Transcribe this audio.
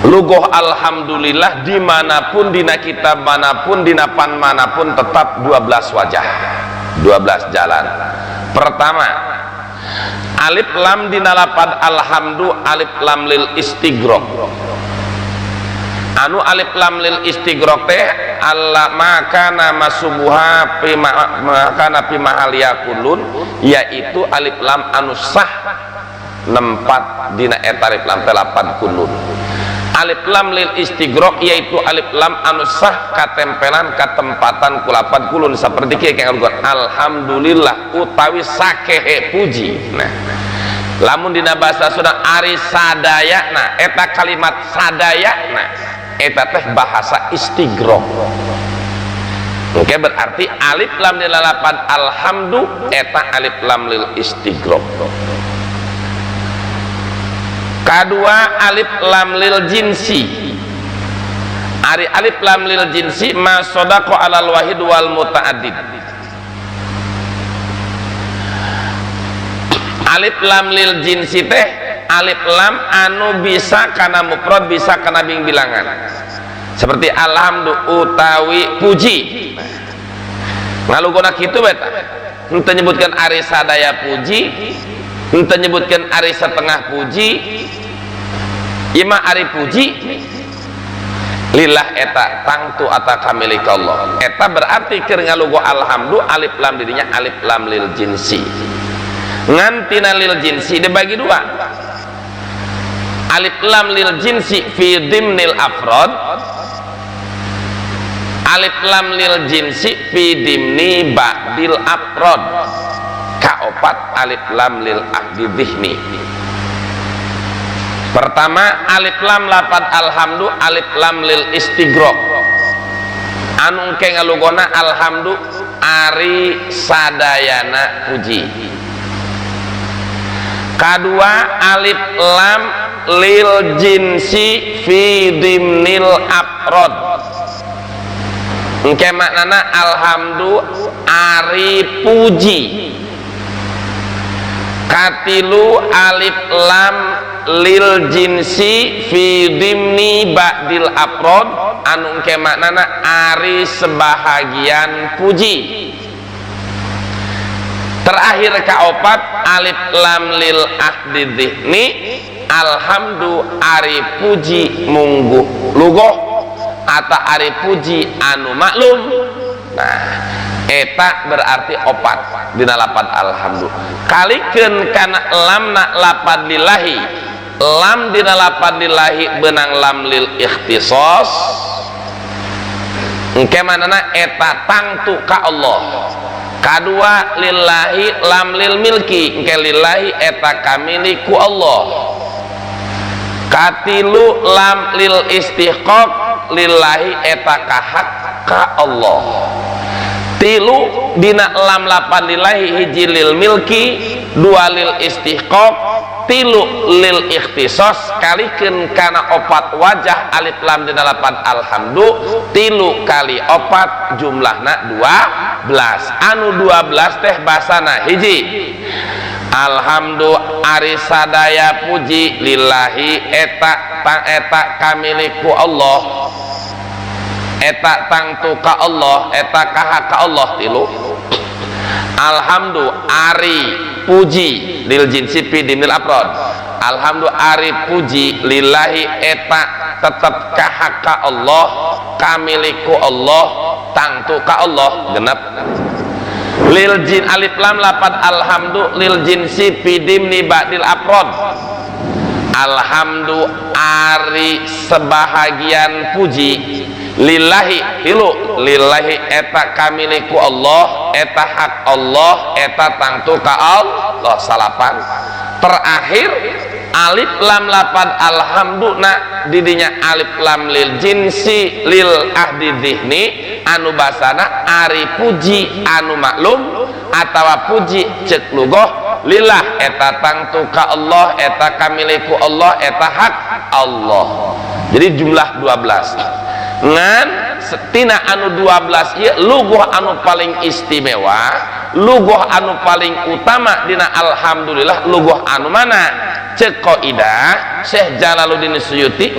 lugoh alhamdulillah dimanapun, dina kitab manapun, dina pan manapun, tetap 12 wajah, 12 jalan. Pertama, alif lam dina lapad alhamdu, alif lam lil istighraq. Anu alif lam lil istighraq teh alla makana masubuha fi makana fi mahal yakulun, yaitu alif lam anu sah nempat dina eta alif lam teh lapad kulun. Alif lam lil istighraq yaitu alif lam anu sah katempelan katempatan ku lapad kulun, saperti kieu kang alhamdulillah utawi sakehe puji. Nah, lamun dina bahasa Sunda ari sadayana, eta kalimat sadayana eta teh bahasa istighraq. Oke, berarti alif lam dina lapad alhamdu eta alif lam lil istighraq. Kedua, alif lam lil jinsi. Ari alif lam lil jinsi ma sodaqo alal wahid wal muta'addid. Alif lam lil jinsi teh alif lam anu bisa kana mufrad, bisa kana bilangan. Seperti alhamdu utawi puji. Ngalugona kitu beta. Henteu nyebutkan ari sadaya puji, henteu nyebutkan ari setengah puji, ima ari puji lillah eta tangtu ataka milik Allah. Eta berarti keur ngalugo alhamdu alif lam dirinya alif lam lil jinsi. Ngantina lil jinsi dibagi dua. Alif lam lil jinsi fi dimnil afrod, alif lam lil jinsi fi dimni ba'dil afrod. Kaopat alif lam lil ahdi dhihni. Pertama, alif lam lapad alhamdu alif lam lil istighraq. Anu engke ngalugona alhamdu ari sadayana puji. Kedua, alif lam lil jinsi fi dimnil afrod. Engke maknana alhamdu ari puji. Katilu, alif lam lil jinsi fi dimni ba'dil afrod. Anu engke maknana ari sebahagian puji. Terakhir kaopat, alif lam lil ahdi dhihni, alhamdu ari puji mungguh lugoh atau ari puji anu maklum. Nah, eta berarti opat dina lapad alhamdu. Kalikeun kana lamna lapad lillahi, lam dina lapad lillahi benang lam lil ikhtisas. Engke manana eta tangtu ka Allah. Kedua, lillahi lam lil milki, engke lillahi eta kamiliku Allah. Katilu lam lil istihqaq, lillahi eta kahak ka Allah. Tilu dina lam lapan lillahi, hiji lil milki, dua lil istihqaq, tilu lil ikhtisas. Kalikeun kana opat wajah alif lam dina lapan alhamdu, tilu kali opat jumlahna 12. Anu 12 teh basana hiji alhamdu ari sadaya puji lillahi eta kamiliku Allah, eta tangtu ka Allah, eta kahak ka Allah. Tilu alhamdu ari puji lil jinsi fi dimnil afrod, alhamdu ari puji lillahi eta tetep kahak ka Allah, kamiliku Allah, tangtu ka Allah. Genep lil jin alif lam lapad alhamdu lil jinsi fi dimni ba'dil afrod, alhamdu ari sebahagian puji lillahi. Tilu lillahi eta kamiliku Allah, eta hak Allah, eta tangtu ka Allah. Salapan. Terakhir alif lam lapad alhamduna didinya alif lam lil jinsi lil ahdi dhihni, anu basana ari puji anu maklum atawa puji cek lugoh lillah eta tangtu ka Allah, eta kamiliku Allah, eta hak Allah. Jadi jumlah 12. Ngan setina anu 12 ieu lugoh anu paling istimewa, lugoh anu paling utama dina alhamdulillah lugoh anu mana? Cek qaidah Syekh Jalaluddin Suyuti